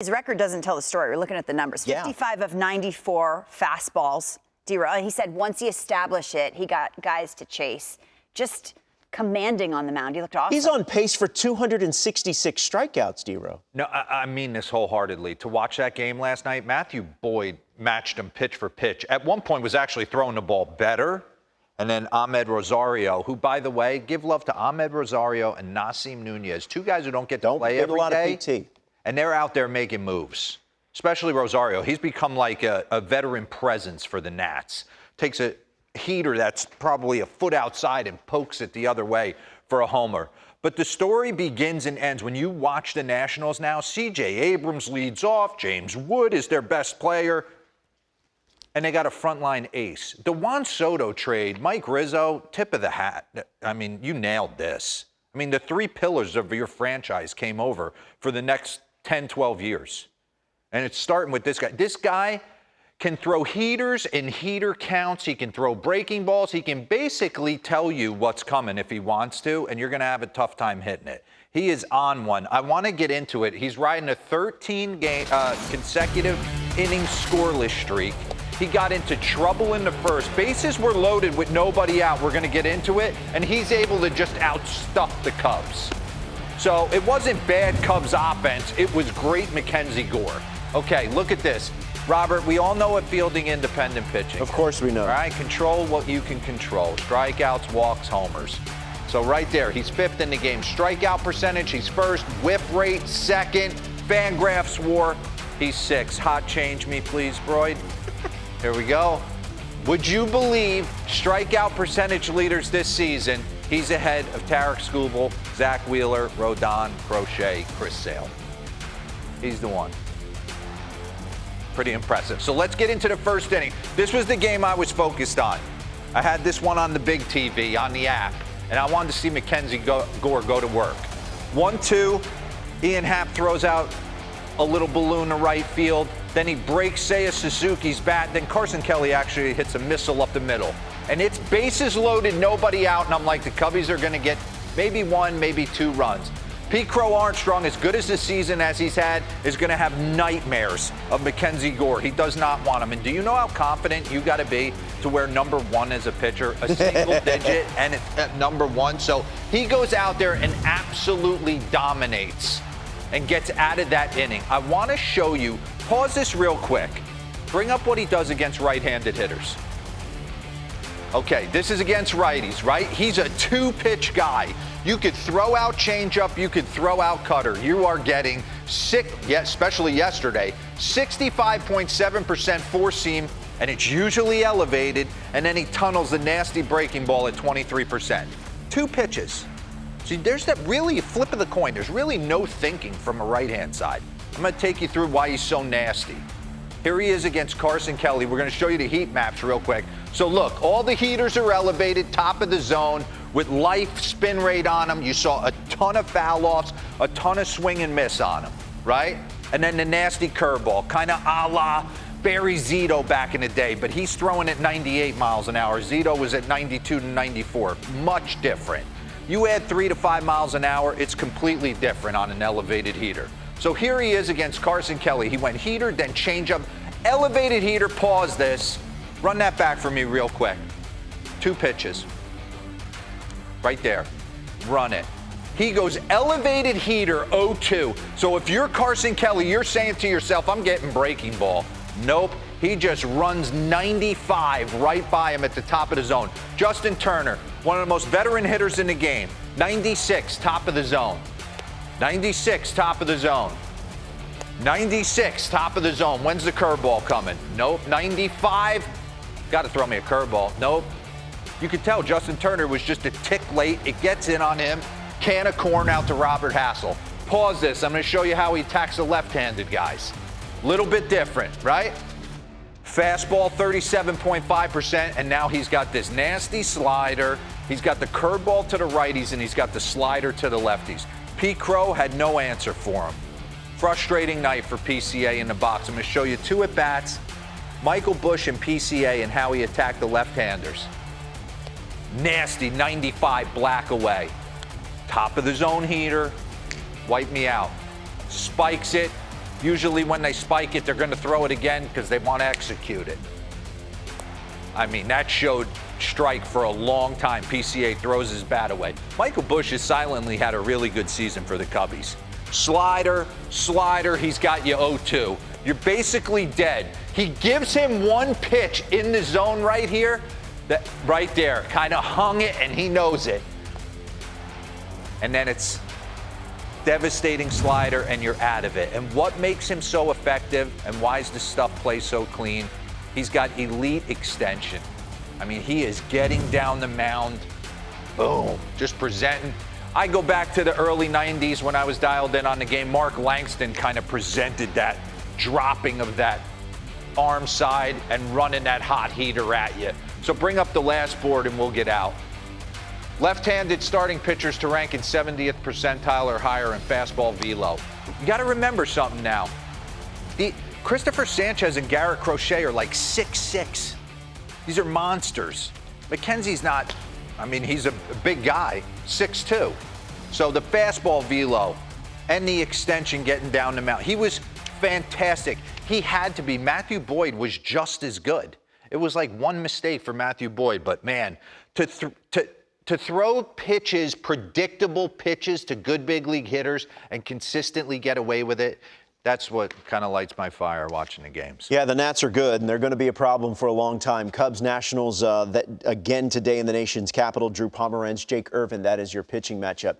His record doesn't tell the story. We're looking at the numbers. 55 of 94 fastballs. DeRosa. He said once he established it, he got guys to chase. Just commanding on the mound. He looked awesome. He's on pace for 266 strikeouts, DeRosa. No, I mean this wholeheartedly. To watch that game last night, Matthew Boyd matched him pitch for pitch. At one point was actually throwing the ball better. And then Ahmed Rosario, who, by the way, give love to Ahmed Rosario and Nasim Nunez, two guys who don't get to play every day. Of PT. And they're out there making moves, especially Rosario. He's become like a veteran presence for the Nats. Takes a heater that's probably a foot outside and pokes it the other way for a homer. But the story begins and ends when you watch the Nationals now. C.J. Abrams leads off. James Wood is their best player. And they got a frontline ace. The Juan Soto trade, Mike Rizzo, tip of the hat. I mean, you nailed this. I mean, the three pillars of your franchise came over for the next 10, 12 years. And it's starting with this guy. This guy can throw heaters in heater counts. He can throw breaking balls. He can basically tell you what's coming if he wants to, and you're going to have a tough time hitting it. He is on one. I want to get into it. He's riding a 13-game consecutive inning scoreless streak. He got into trouble in the first. Bases were loaded with nobody out. We're going to get into it, and he's able to just outstuff the Cubs. So it wasn't bad Cubs offense. It was great McKenzie Gore. Okay, look at this. Robert, we all know what fielding independent pitching. Of course we know. All right, control what you can control. Strikeouts, walks, homers. So right there, he's fifth in the game. Strikeout percentage, he's first. Whiff rate, second. Fangraphs WAR, he's sixth. Hot change me, please, Broyd. Here we go. Would you believe strikeout percentage leaders this season, he's ahead of Tarek Skubal, Zach Wheeler, Rodon, Crochet, Chris Sale. He's the one. Pretty impressive. So let's get into the first inning. This was the game I was focused on. I had this one on the big TV, on the app, and I wanted to see McKenzie Gore go to work. 1-2, Ian Happ throws out a little balloon to right field. Then he breaks Seiya Suzuki's bat. Then Carson Kelly actually hits a missile up the middle. And it's bases loaded, nobody out, and I'm like, the Cubbies are going to get maybe one, maybe two runs. Pete Crow Armstrong, as good as the season as he's had, is going to have nightmares of McKenzie Gore. He does not want him. And do you know how confident you got to be to wear number one as a pitcher, a single digit, and at number one? So he goes out there and absolutely dominates and gets out of that inning. I want to show you, pause this real quick. Bring up what he does against right-handed hitters. Okay, this is against righties, right? He's a two-pitch guy. You could throw out changeup, you could throw out cutter. You are getting, especially yesterday, 65.7% four-seam, and it's usually elevated, and then he tunnels a nasty breaking ball at 23%. Two pitches. See, there's that really flip of the coin. There's really no thinking from a right-hand side. I'm going to take you through why he's so nasty. Here he is against Carson Kelly. We're going to show you the heat maps real quick. So look, all the heaters are elevated, top of the zone, with life spin rate on them. You saw a ton of foul offs, a ton of swing and miss on them, right? And then the nasty curveball, kind of a la Barry Zito back in the day, but he's throwing at 98 miles an hour. Zito was at 92 to 94, much different. You add 3 to 5 miles an hour, it's completely different on an elevated heater. So here he is against Carson Kelly. He went heater, then changeup, elevated heater, pause this. Run that back for me real quick. Two pitches. Right there. Run it. He goes elevated heater 0-2. So if you're Carson Kelly, you're saying to yourself, I'm getting breaking ball. Nope. He just runs 95 right by him at the top of the zone. Justin Turner, one of the most veteran hitters in the game. 96, top of the zone. 96, top of the zone. 96, top of the zone. When's the curveball coming? Nope. 95. Got to throw me a curveball. Nope. You could tell Justin Turner was just a tick late. It gets in on him. Can of corn out to Robert Hassel. Pause this. I'm going to show you how he attacks the left-handed guys. Little bit different, right? Fastball 37.5%, and now he's got this nasty slider. He's got the curveball to the righties, and he's got the slider to the lefties. Pete Crow had no answer for him. Frustrating night for PCA in the box. I'm going to show you two at-bats. Michael Busch and PCA and how he attacked the left-handers. Nasty 95 black away. Top of the zone heater. Wipe me out. Spikes it. Usually when they spike it, they're going to throw it again because they want to execute it. I mean, that showed strike for a long time. PCA throws his bat away. Michael Busch has silently had a really good season for the Cubbies. Slider, he's got you 0-2. You're basically dead. He gives him one pitch in the zone right here, that right there, kind of hung it, and he knows it. And then it's devastating slider, and you're out of it. And what makes him so effective, and why is this stuff play so clean? He's got elite extension. I mean, he is getting down the mound, boom, just presenting. I go back to the early 90s when I was dialed in on the game. Mark Langston kind of presented that dropping of that arm side and running that hot heater at you. So bring up the last board and we'll get out. Left-handed starting pitchers to rank in 70th percentile or higher in fastball velo. You got to remember something now. Christopher Sanchez and Garrett Crochet are like 6'6". These are monsters. McKenzie's not, I mean, he's a big guy, 6'2". So the fastball velo and the extension getting down the mound. He was fantastic. He had to be. Matthew Boyd was just as good. It was like one mistake for Matthew Boyd, but man, to throw pitches, predictable pitches to good big league hitters and consistently get away with it, that's what kind of lights my fire watching the games. Yeah, the Nats are good, and they're going to be a problem for a long time. Cubs Nationals that again today in the nation's capital. Drew Pomeranz, Jake Irvin, that is your pitching matchup.